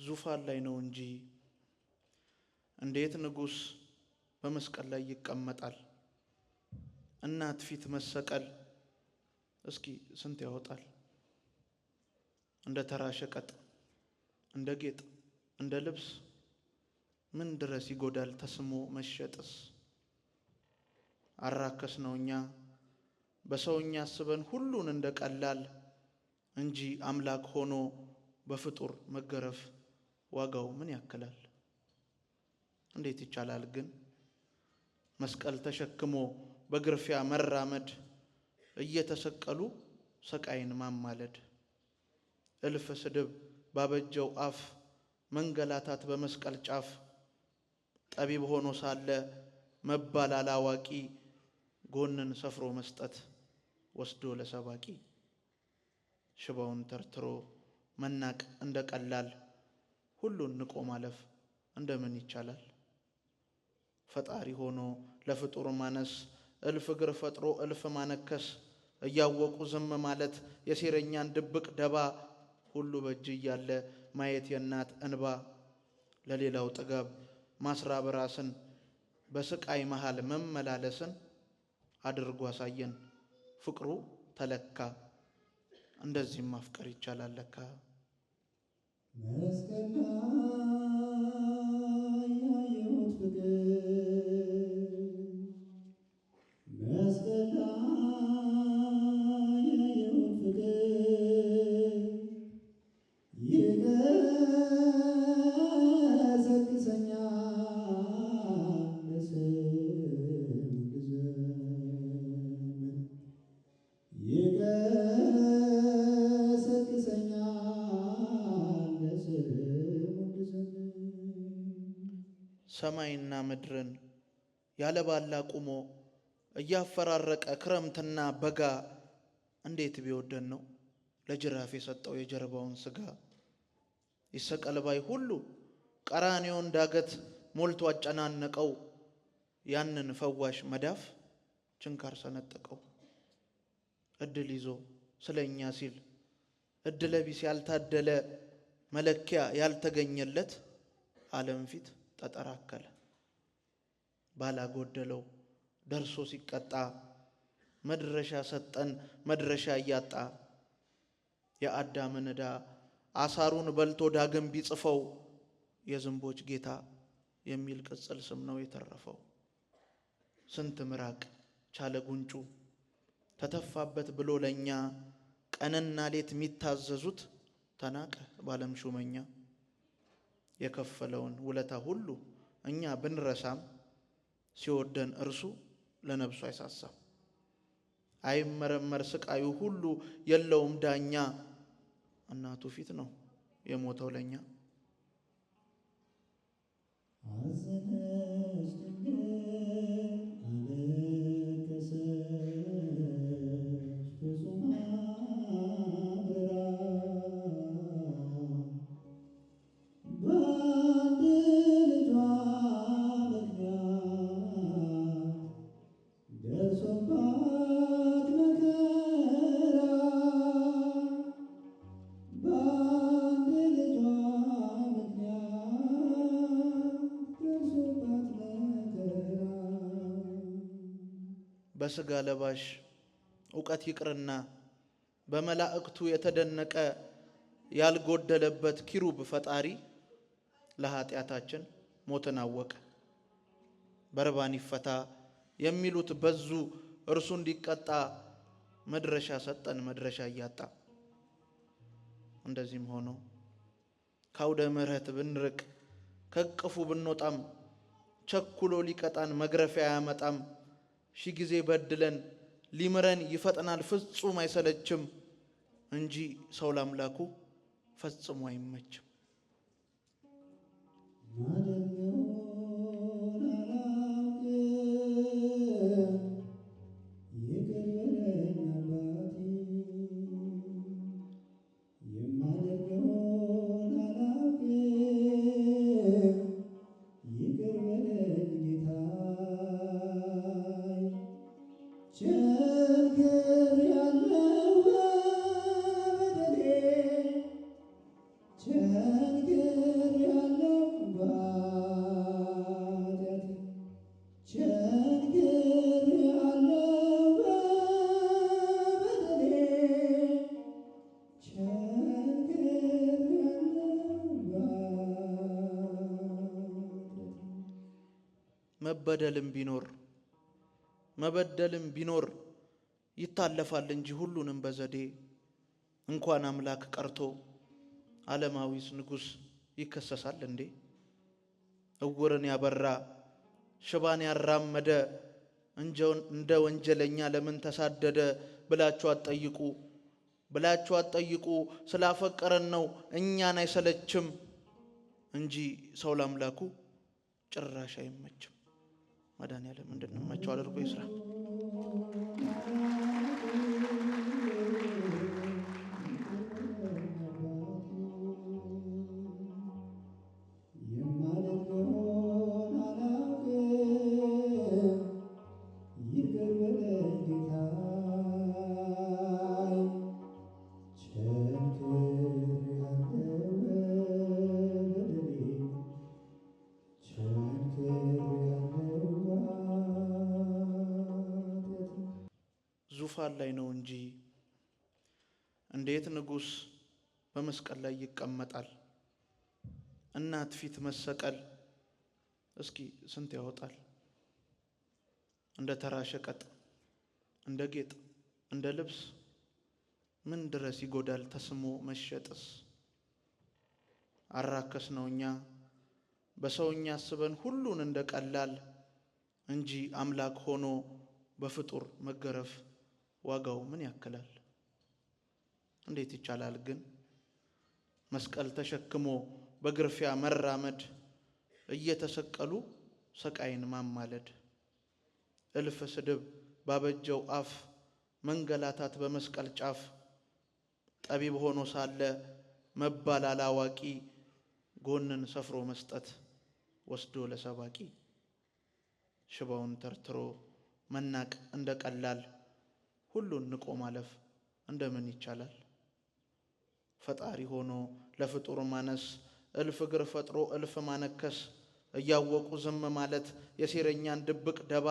ዙፋን ላይ ነው እንጂ እንዴት ንጉሥ በመስቀል ላይ ይቀመጣል? እናት ፊት መሰቀል እስኪ ስንት ያወጣል? እንደ ተራ ሸቀጥ፣ እንደ ጌጥ፣ እንደ ልብስ ምን ድረስ ይጎዳል ተስሞ መሸጥስ? አራከስ ነው እኛ በሰውኛ አስበን ሁሉን እንደ ቀላል እንጂ አምላክ ሆኖ በፍጡር መገረፍ ዋጋው ምን ያክላል? እንዴት ይቻላል ግን መስቀል ተሸክሞ በግርፊያ መራመድ፣ እየተሰቀሉ ሰቃይን ማማለድ፣ እልፍ ስድብ ባበጀው አፍ መንገላታት በመስቀል ጫፍ፣ ጠቢብ ሆኖ ሳለ መባል አላዋቂ፣ ጎንን ሰፍሮ መስጠት ወስዶ ለሰባቂ፣ ሽባውን ተርትሮ መናቅ እንደ ቀላል፣ ሁሉን ንቆ ማለፍ እንደምን ይቻላል? ፈጣሪ ሆኖ ለፍጡር ማነስ፣ እልፍ እግር ፈጥሮ እልፍ ማነከስ፣ እያወቁ ዝም ማለት የሴረኛን ድብቅ ደባ፣ ሁሉ በእጅ እያለ ማየት የእናት እንባ፣ ለሌላው ጥጋብ ማስራብ ራስን፣ በስቃይ መሃል መመላለስን አድርጎ አሳየን ፍቅሩ ተለካ። እንደዚህም ማፍቀር ይቻላል ለካ። መስቀል ላይ ያየሁት ፍቅር፣ መስቀል ላይ ያየሁት ፍቅር ይቀሰቅሰኛል ለስንት ዘመን፣ ይቀሰቅሰኛል ለስንት ዘመን። ሰማይና ምድርን ያለ ባላ ቁሞ እያፈራረቀ ክረምትና በጋ፣ እንዴት ቢወደን ነው ለጅራፍ የሰጠው የጀርባውን ስጋ። ይሰቀል ባይ ሁሉ ቀራንዮን ዳገት ሞልቶ አጨናነቀው፣ ያንን ፈዋሽ መዳፍ ችንካር ሰነጠቀው። እድል ይዞ ስለኛ ሲል እድለ ቢስ ያልታደለ፣ መለኪያ ያልተገኘለት ዓለም ፊት ተጠራከለ። ባላጎደለው ደርሶ ሲቀጣ መድረሻ ሰጠን መድረሻ እያጣ። የአዳምን ዕዳ አሳሩን በልቶ ዳግም ቢጽፈው የዝንቦች ጌታ የሚል ቅጽል ስም ነው የተረፈው። ስንት ምራቅ ቻለ ጉንጩ ተተፋበት ብሎ ለኛ፣ ቀንና ሌት የሚታዘዙት ተናቀ ባለም ሹመኛ። የከፈለውን ውለታ ሁሉ እኛ ብንረሳም፣ ሲወደን እርሱ ለነብሱ አይሳሳም። አይመረመር ስቃዩ ሁሉ የለውም ዳኛ፣ እናቱ ፊት ነው የሞተው ለኛ። አዘነች ድንግል አለቀሰች ፍጹም አምርራ፣ በአንድ ልጇ ምክንያት ደርሶባት መከራ፣ በአንድ ልጇ ምክንያት ደርሶባት መከራ። በሥጋ ለባሽ ዕውቀት ይቅርና በመላእክቱ የተደነቀ ያልጎደለበት ኪሩብ ፈጣሪ ለኃጢአታችን ሞትን አወቀ። በርባን ይፈታ የሚሉት በዙ፣ እርሱ እንዲቀጣ መድረሻ ሰጠን መድረሻ እያጣ። እንደዚህም ሆኖ ካውደ ምሕረት ብንርቅ ከቅፉ ብንወጣም፣ ቸኩሎ ሊቀጣን መግረፊያ አያመጣም። ሺህ ጊዜ በድለን ሊምረን ይፈጥናል ፍጹም አይሰለችም እንጂ ሰው ላምላኩ ፈጽሞ አይመችም። ማደርገውን አላውቅም ይቅር በለኝ አባቴ፣ የማደርገውን አላውቅም ይቅር በለኝ ጌታዬ። ቸንክሬአለሁ በበደሌ ቸንክሬአለሁ በኃጢአቴ ቸንክሬአለሁ በበደሌ መበደልም ቢኖር ይታለፋል እንጂ ሁሉንም በዘዴ እንኳን አምላክ ቀርቶ ዓለማዊስ ንጉሥ ይከሰሳል እንዴ? እውርን ያበራ ሽባን ያራመደ እንደ ወንጀለኛ ለምን ተሳደደ ብላችሁ አትጠይቁ። ስላፈቀረን ነው እኛን አይሰለችም እንጂ ሰው ለአምላኩ ጭራሽ አይመችም። መድኃኒዓለም እንድንመቸው አድርጎ ይስራ። የማደርገውን አላውቅም ይቅር በለኝ ጌታዬ ቸንክሬአለሁ በበደሌ ዙፋን ላይ ነው እንጂ እንዴት ንጉሥ በመስቀል ላይ ይቀመጣል? እናት ፊት መሰቀል እስኪ ስንት ያወጣል? እንደ ተራ ሸቀጥ፣ እንደ ጌጥ፣ እንደ ልብስ ምን ድረስ ይጎዳል ተስሞ መሸጥስ? አራከስ ነው እኛ በሰውኛ አስበን ሁሉን እንደ ቀላል እንጂ አምላክ ሆኖ በፍጡር መገረፍ ዋጋው ምን ያክላል? እንዴት ይቻላል ግን መስቀል ተሸክሞ በግርፊያ መራመድ እየተሰቀሉ ሰቃይን ማማለድ? እልፍ ስድብ ባበጀው አፍ መንገላታት በመስቀል ጫፍ ጠቢብ ሆኖ ሳለ መባል አላዋቂ ጎንን ሰፍሮ መስጠት ወስዶ ለሰባቂ ሽባውን ተርትሮ መናቅ እንደ ቀላል ሁሉን ንቆ ማለፍ እንደምን ይቻላል? ፈጣሪ ሆኖ ለፍጡር ማነስ እልፍ እግር ፈጥሮ እልፍ ማነከስ እያወቁ ዝም ማለት የሴረኛን ድብቅ ደባ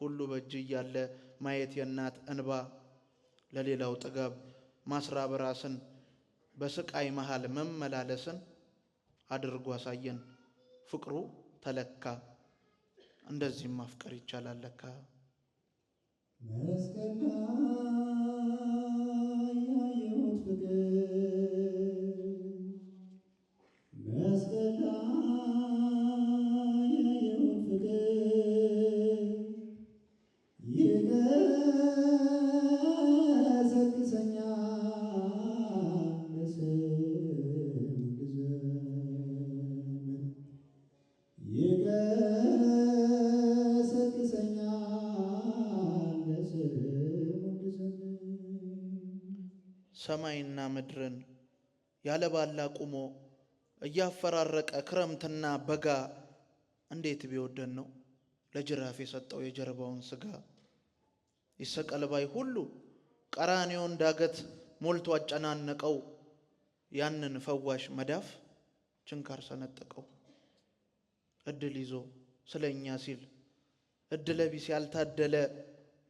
ሁሉ በእጅ እያለ ማየት የእናት እንባ ለሌላው ጥጋብ ማስራብ ራስን በስቃይ መሃል መመላለስን አድርጎ አሳየን ፍቅሩ ተለካ። እንደዚህም ማፍቀር ይቻላል ለካ። መስቀል ላይ ያየሁት ፍቅር መስቀል ላይ ያየሁት ፍቅር ይቀሰቅሰኛል ለስንት ዘመን ይቀሰቅሰኛል ለስንት ዘመን። ሰማይና ምድርን ያለ ባላ ቁሞ እያፈራረቀ ክረምትና በጋ እንዴት ቢወደን ነው ለጅራፍ የሰጠው የጀርባውን ስጋ? ይሰቀል ባይ ሁሉ ቀራንዮን ዳገት ሞልቶ አጨናነቀው። ያንን ፈዋሽ መዳፍ ችንካር ሰነጠቀው። እድል ይዞ ስለኛ ሲል እድለ ቢስ ያልታደለ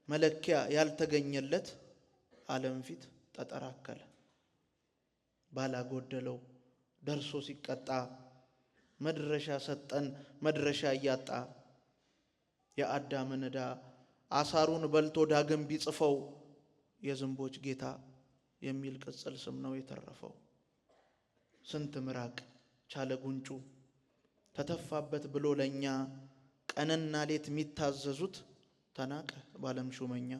መለኪያ ያልተገኘለት ዓለም ፊት ተጠራከለ። ባላጎደለው ደርሶ ሲቀጣ መድረሻ ሰጠን መድረሻ እያጣ። የአዳምን ዕዳ አሳሩን በልቶ ዳግም ቢጽፈው የዝንቦች ጌታ የሚል ቅጽል ስም ነው የተረፈው። ስንት ምራቅ ቻለ ጉንጩ ተተፋበት ብሎ ለኛ ቀንና ሌት የሚታዘዙት ተናቀ ባለም ሹመኛ።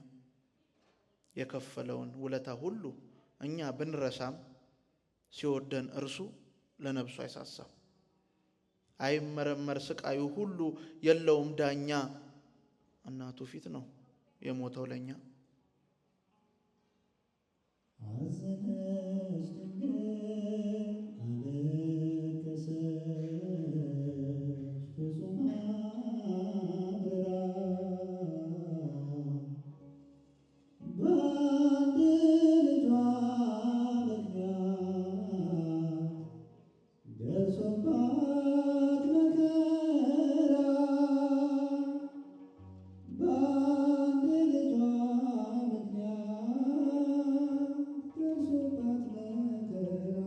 የከፈለውን ውለታ ሁሉ እኛ ብንረሳም ሲወደን እርሱ ለነብሱ አይሳሳም። አይመረመር ስቃዩ ሁሉ የለውም ዳኛ። እናቱ ፊት ነው የሞተው ለኛ። አዘነች ድንግል አለቀሰች ፍጹም አምርራ በአንድ ልጇ ምክንያት ደርሶባት መከራ በአንድ ልጇ ምክንያት ደርሶባት መከራ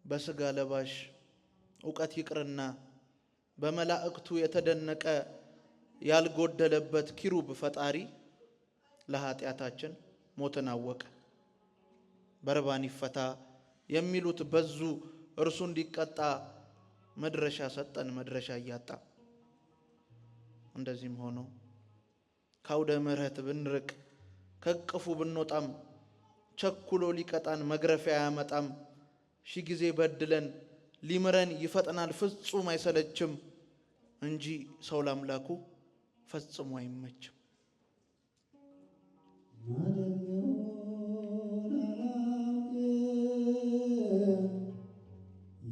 በሥጋ ለባሽ ዕውቀት ይቅርና በመላእክቱ የተደነቀ ያልጎደለበት ኪሩብ ፈጣሪ ለኃጢአታችን ሞትን አወቀ። በርባን ይፈታ የሚሉት በዙ፣ እርሱ እንዲቀጣ መድረሻ ሰጠን መድረሻ እያጣ። እንደዚህም ሆኖ ከአውደ ምሕረት ብንርቅ ከቅፉ ብንወጣም ቸኩሎ ሊቀጣን መግረፊያ አያመጣም። ሺህ ጊዜ በድለን ሊምረን ይፈጥናል ፍጹም አይሰለችም እንጂ ሰው ለአምላኩ ፈጽሞ አይመችም። ማደርገውን አላውቅም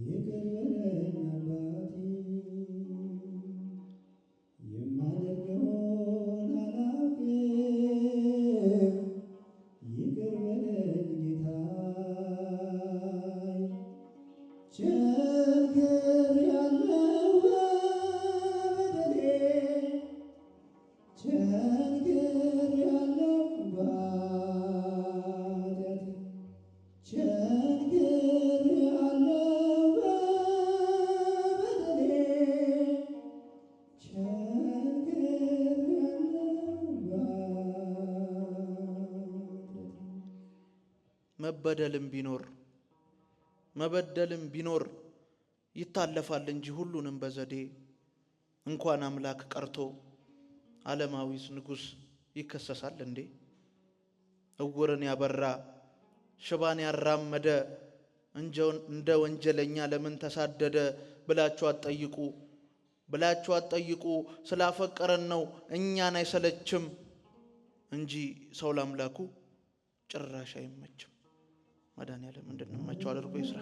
ይቅር በለኝ አባቴ የማደርገውን አላውቅም ይቅር በለኝ ጌታዬ ቸንክሬአለሁ በበደሌ ቸንክሬአለሁ በኃጢአቴ ቸንክሬአለሁ በበደሌ ቸንክሬአለሁ በኃጢአቴ መበደልም ቢኖር መበደልም ቢኖር ይታለፋል እንጂ ሁሉንም በዘዴ። እንኳን አምላክ ቀርቶ ዓለማዊስ ንጉሥ ይከሰሳል እንዴ? እውርን ያበራ ሽባን ያራመደ እንደ ወንጀለኛ ለምን ተሳደደ ብላችሁ አትጠይቁ። ስላፈቀረን ነው እኛን አይሰለችም እንጂ ሰው ለአምላኩ ጭራሽ አይመችም። መድኃኔዓለም እንድንመቸው አድርጎ ይስራ።